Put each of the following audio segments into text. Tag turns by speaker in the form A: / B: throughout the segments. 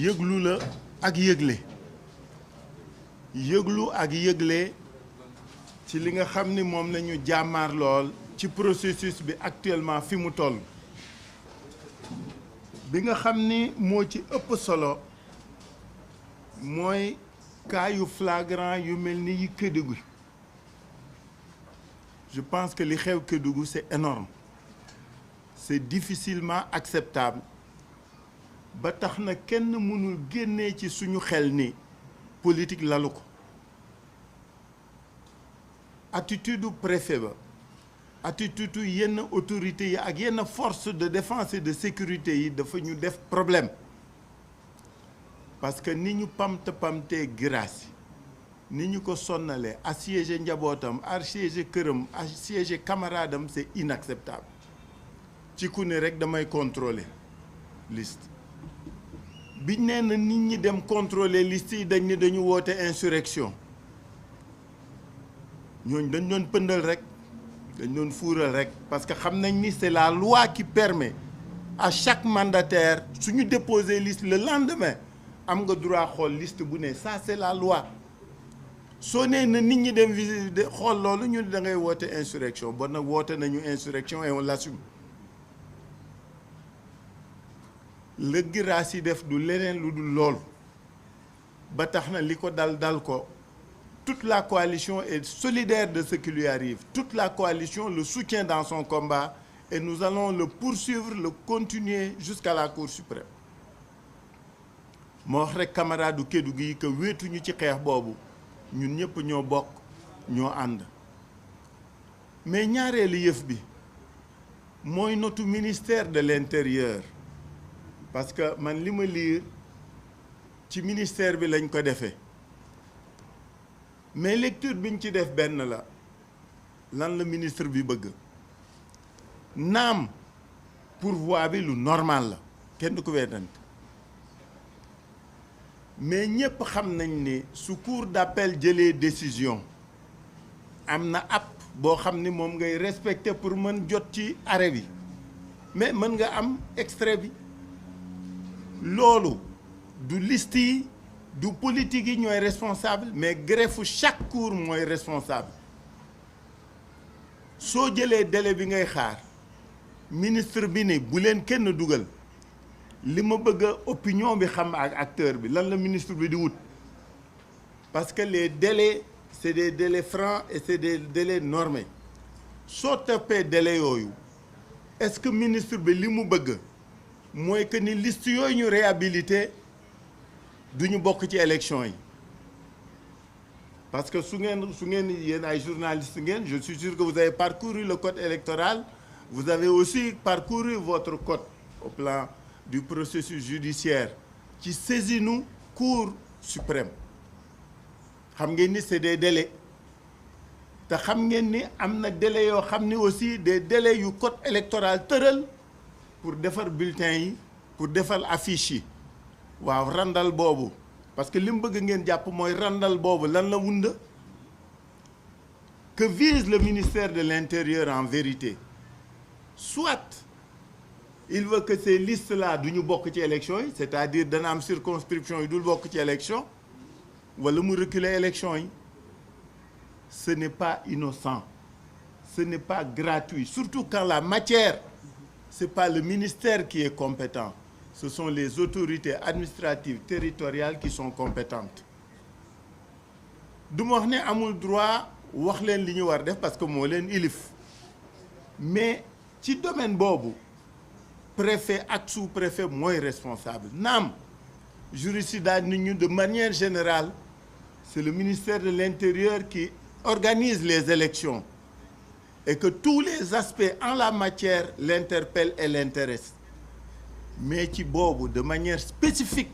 A: yëglu la ak yëgle yëglu ak yëgle ci li nga xam ni moom lañu jàmmaar lool ci processus bi actuellement fi mu toll bi nga xam ni moo ci ëpp solo mooy cas yu flagrant yu mel ni yi Kédougou. Je pense que li xew Kédougou c'est énorme c'est difficilement acceptable ba tax na kenn mënul génnee ci suñu xel ni politique lalu ko attitude du préfet ba attitude yenn autorités yi ak yenn force de défense et de sécurité yi dafa ñu def problème parce que ni ñu pamtee grâce ni ñu ko sonnalee assiégé njabootam assiégé këram assiégé camarade am c'est inacceptable ci ku ne rek damay contrôler liste biñ nee na nit ñi dem contrôler liste yi dañ ne dañu woote insurrection ñooñ dañ doon pëndal rek dañ doon fuural rek parce que xam nañ ni c'est la loi qui permet à chaque mandataire suñu déposer liste le lendemain am nga droit xool liste bu ne ça c'est la loi soo nee na nit ñi dem visiter xool loolu ñu da ngay woote insurrection bon nag woote nañu insurrection et on l'assume la grâce yi def du leneen lu dul loolu ba tax na li ko dal ko toute la coalition est solidaire de ce qui lui arrive toute la coalition le soutient dans son combat et nous allons le poursuivre le continuer jusqu'à la Cour suprême moo wax rek camarade du Kédougou yi que wéetuñu ci xeex boobu ñun ñëpp ñoo bokk ñoo ànd mais ñaareelu yëf bi mooy notu ministère de l'intérieur parce que man li ma lire ci ministère bi lañ ko defee mais lecture biñ ci def benn la lan la ministre bi bëgg naam pourvoi bi lu normal la kenn du ko weddante mais ñëpp xam nañ ni su cour d'appel jëlee décision am na app boo xam ni moom ngay respecter pour mën jot ci arrêt bi mais mën nga am extrait bi loolu du liste yi du politique yi ñooy responsable mais greffe chaque cour mooy responsable soo jëlee délai bi ngay xaar ministre bi ne bu leen kenn dugal li ma bëgg a opinion bi xam ak acteur bi lan la ministre bi di wut parce que les délais c'est des délais francs et c'est des délais normés soo toppee délai yooyu est-ce que ministre bi li mu bëgg mooy que ni liste yooyu ñu réhabilité du ñu bokk ci élection yi parce que su ngeen yéen ay journaliste ngeen je suis sûr que vous avez parcouru le code électoral vous avez aussi parcouru votre code au plan du processus judiciaire ci saisinu Cour suprême xam ngeen ni c'est des délais te xam ngeen ni am na délais yoo xam ni aussi des délais yu code électoral tëral pour defar bulletin yi pour defar affiche yi waaw randal boobu parce que li mu bëgg ngeen jàpp mooy randal boobu lan la wunda que vise le ministère de l'Intérieur en vérité soit il veut que ces listes-là du ñu bokk ci élection yi c'est-à-dire dana am circonscription yi dul bokk ci élection wala mu reculer élection yi ce n'est pas innocent ce n'est pas gratuit surtout quand la matière c'est pas le ministère qui est compétent ce sont les autorités administratives territoriales qui sont compétentes du ma wax ne amul droit wax leen li ñu war def parce que moo leen ilif mais ci domaine boobu préfet ak sous-préfet mooy responsable naam juriste daal nit ñu de manière générale c'est le ministère de l'Intérieur qui organise les élections et que tous les aspects en la matière l'interpellent et l'intéressent mais ci boobu de manière spécifique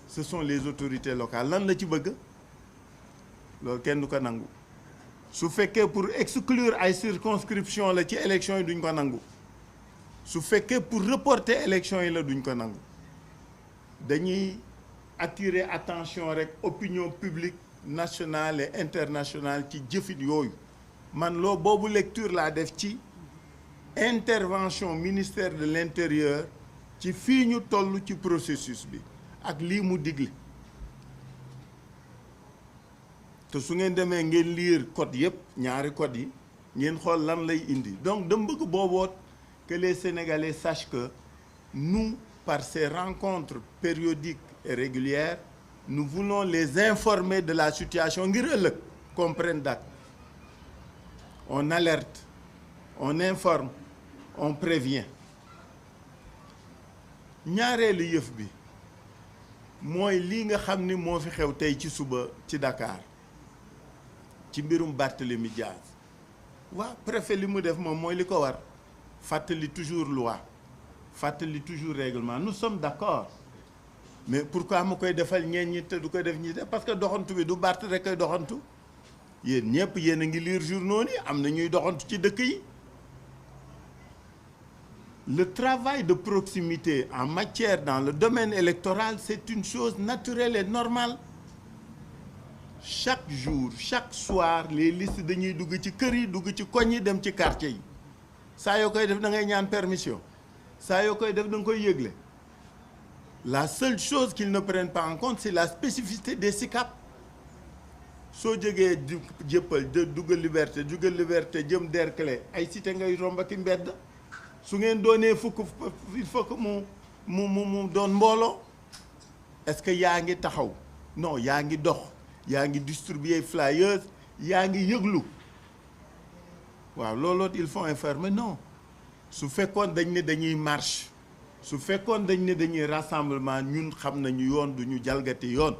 A: ce sont les autorités locales lan la ci bëgg loolu kenn du ko nangu su fekkee pour exclure ay circonscription la ci élection yi duñ ko nangu su fekkee pour reporter élection yi la duñ ko nangu dañuy attirer attention rek opinion publique nationale et internationale ci jëfit yooyu man loo boobu lecture laa def ci intervention ministère de l'Intérieur ci fii ñu toll ci processus bi ak lii mu digle te su ngeen demee ngeen lire code yëpp ñaari code yi ngeen xool lan lay indi donc dama bëgg booboot que les Sénégalais sachent que nous, par ces rencontres périodiques et régulières, nous voulons les informer de la situation ngir ëllëg comprendre date. On alerte, on informe, on prévient. ñaareelu yëf bi mooy lii nga xam ni moo fi xew tey ci suba ci Dakar ci mbirum Barthélémy Diaz waaw préfet li mu def moom mooy li ko war fàttali toujours loi fàttali toujours règlement nous sommes d'accord mais pourquoi mu koy defal ñeen ñi te du ko def ñi def parce que doxantu bi du Barth rek koy doxantu yéen ñëpp yéen a ngi lire journaux yi am na ñuy doxantu ci dëkk yi. Le travail de proximité en matière dans le domaine électoral, c'est une chose naturelle et normale. Chaque jour, chaque soir, les listes dañuy dugg ci kër yi dugg ci koñ yi dem ci quartier yi saa yoo koy def da ngay ñaan permission saa yoo koy def da nga koy yëgle. La seule chose qu'ils ne prennent pas en compte, c'est la spécificité des SICAP. soo jógee jëppal dugg liberté jëm Derklé ay cité ngay romb ak mbedd. su ngeen doonee fukk il faut que mu doon mbooloo est-ce que yaa ngi taxaw non yaa ngi dox yaa ngi distribuer flyers yaa ngi yëglu waaw looloot il faut informer non su fekkoon dañ ne dañuy marche su fekkoon dañ ne dañuy rassemblement ñun xam nañu yoon du ñu jalgati yoon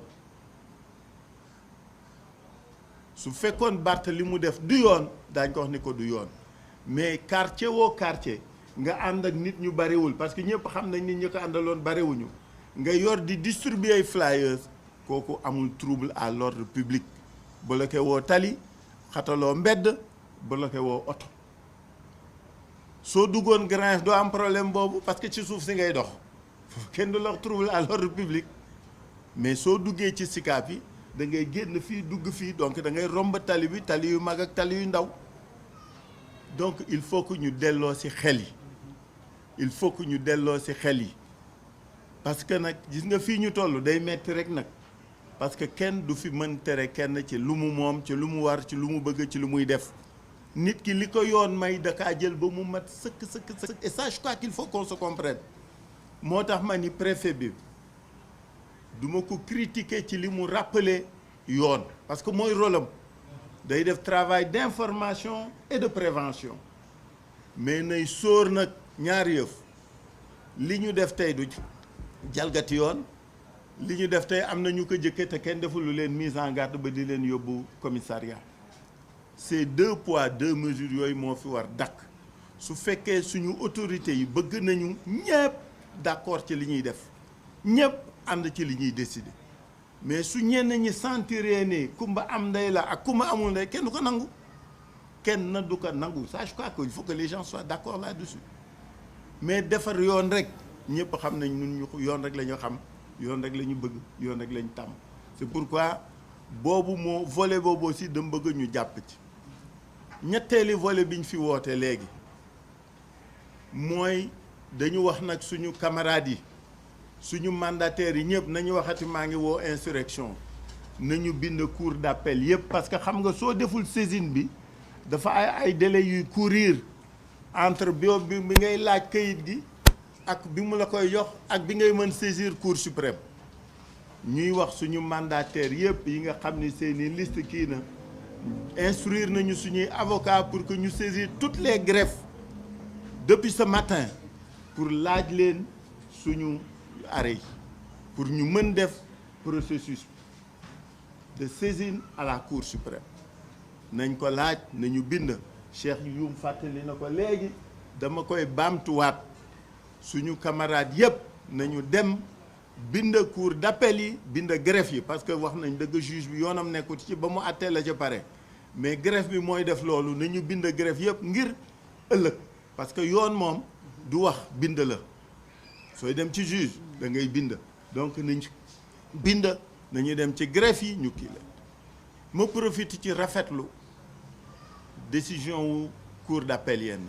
A: su fekkoon Barth li mu def du yoon daañ ko wax ni ko du yoon mais quartier woo quartier nga ànd ak nit ñu bariwul parce que ñëpp xam nañ nit ñi ko àndaloon bariwuñu nga yor di distribuer ay flyers kooku amul trouble à l'ordre public bloqué woo tali xataloo mbedd bloqué woo oto soo duggoon Grange doo am problème boobu parce que ci suuf si ngay dox kenn du la trouble à l'ordre public mais soo duggee ci Sicap yi da ngay génn fii dugg fii donc da ngay romb tali bi tali yu mag ak tali yu ndaw donc il faut que ñu delloo ci xel yi il faut que ñu delloo ci xel yi parce que nag gis nga fii ñu toll day metti rek nag parce que kenn du fi mën tere kenn ci lu mu moom ci lu mu war ci lu mu bëgg ci lu muy def nit ki li ko yoon may dakaa jël ba mu mat sëkk et ça je crois qu'il faut qu'on se comprenne moo tax ma ni préfet bi duma ko critiquer ci li mu rappeler yoon parce que mooy rôle am day def travail d'information et de prévention mais nay sóor nag ñaari yëf li ñu def tey du jalgati yoon li ñu def tey am na ñu ko jëkke te kenn deful lu leen mise en garde ba di leen yóbbu commissariat c'est 2 poids 2 mesures yooyu moo fi war dakk su fekkee suñu autorités yi bëgg nañu ñëpp d'accord ci li ñuy def ñëpp ànd ci li ñuy décider mais su ñenn ñi sentiree ne kumba am ndey la ak kumba amul ndey kenn du ko nangu kenn na du ko nangu ça je crois qu'il faut que les gens soient d'accord là-dessus mais defar yoon rek ñëpp xam nañ ñun ñu yoon rek la ñu xam yoon rek la ñu bëgg yoon rek la ñu tàmm c'est pourquoi boobu moo volet boobu aussi dama bëgg ñu jàpp ci ñetteeli volet bi ñu fi woote léegi mooy dañu wax nag suñu camarades yi suñu mandataires yi ñëpp nañu waxati maa ngi woo insurrection nañu bind cour d'appel yëpp parce que xam nga soo deful saisine bi dafa ay délais yuy courir entre bi ngay laaj kayit gi ak bi mu la koy jox ak bi ngay mën saisir cour suprême ñuy wax suñu mandataires yëpp yi nga xam ni seeni liste kii na instruire nañu suñuy avocat pour que ñu saisir toutes les greffes depuis ce matin pour laaj leen suñu arrêt yi pour ñu mën def processus de saisine à la cour suprême nañ ko laaj nañu bind Cheikh Youm fàttali na ko léegi dama koy baamtuwaat suñu camarades yëpp nañu dem bind cour d'appel yi bind greffe yi parce que wax nañ dëgg juge bi yoonam nekkut ci ba mu àttee la ca pare mais greffe bi mooy def loolu nañu bind greffe yëpp ngir ëllëg parce que yoon moom du wax bind la sooy dem ci juge da ngay bind donc nañ bind nañu dem ci greffe yi ñu kii la ma profite ci rafetlu décision wu cour d'appel yenn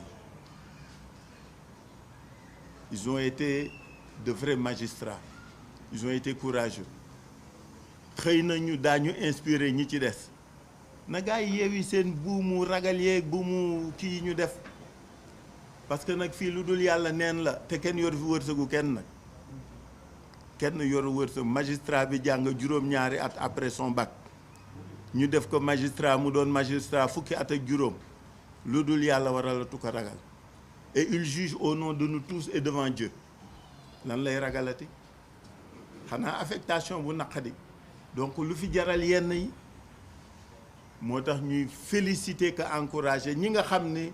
A: ils ont été de vrais magistrats ils ont été courageux xëy na ñu daañu inspiré ñi ci des na gaa yi yeewi seen buumu ragal yeeg buumu kii ñu def parce que nag fii lu dul yàlla neen la te kenn yor fi wërsëgu kenn nag kenn yor wërsëg magistrat bi jàng juróom-ñaari at après son bac ñu def ko magistrat mu doon magistrat fukki at ak juróom lu dul yàlla waralatu ko ragal et il juge au nom de nous tous et devant Dieu lan lay ragalati xanaa affectation bu naqadi donc lu fi jaral yenn yi moo tax ñuy féliciter que encourager ñi nga xam ne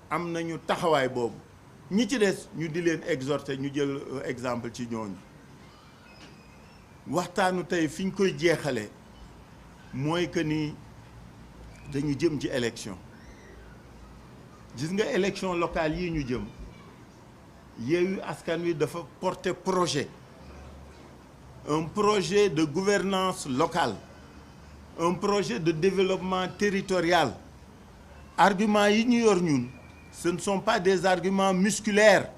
A: am nañu taxawaay boobu ñi ci des ñu di leen exhorter ñu jël exemple ci ñooñu waxtaanu tey fi ñu koy jeexalee mooy que ni dañu jëm ci élection gis nga élection locale yi ñu jëm Yewwi Askan Wi dafa porter projet un projet de gouvernance locale un projet de développement territorial arguments yi ñu yor ñun ce ne sont pas des arguments musculaires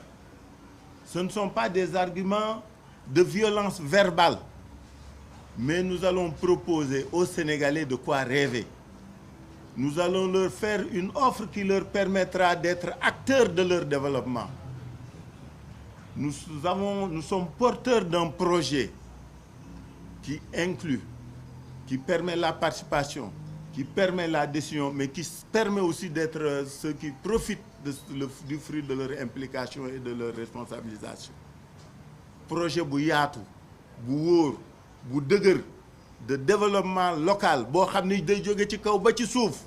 A: ce ne sont pas des arguments de violence verbale mais nous allons proposer aux Sénégalais de quoi rêver nous allons leur faire une offre qui leur permettra d'être acteurs de leur développement nous sommes porteurs d'un projet qui inclut, qui permet la participation, qui permet la décision, mais qui permet aussi d'être ceux qui profitent du fruit de leur implication et de leur responsabilisation. Projet bu yaatu bu wóor bu dëgër de développement local boo xam ni day jóge ci kaw ba ci suuf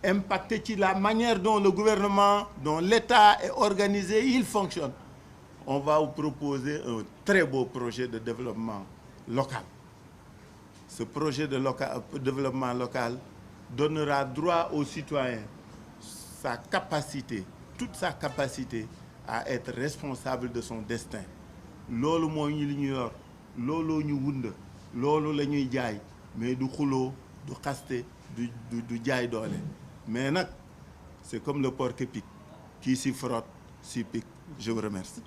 A: impacté ci la manière dont le gouvernement, dont l'État est organisé, il fonctionne. On va vous proposer un très beau projet de développement local. Ce projet de développement local donnera droit aux citoyens sa capacité, toute sa capacité à être responsable de son destin. Loolu mooy ñu li ñu yor looloo ñu wund loolu la ñuy jaay mais du xuloo du xaste du jaay doole mais nag c'est comme le porc-épic qui s'y frotte s'y pique. Je vous remercie.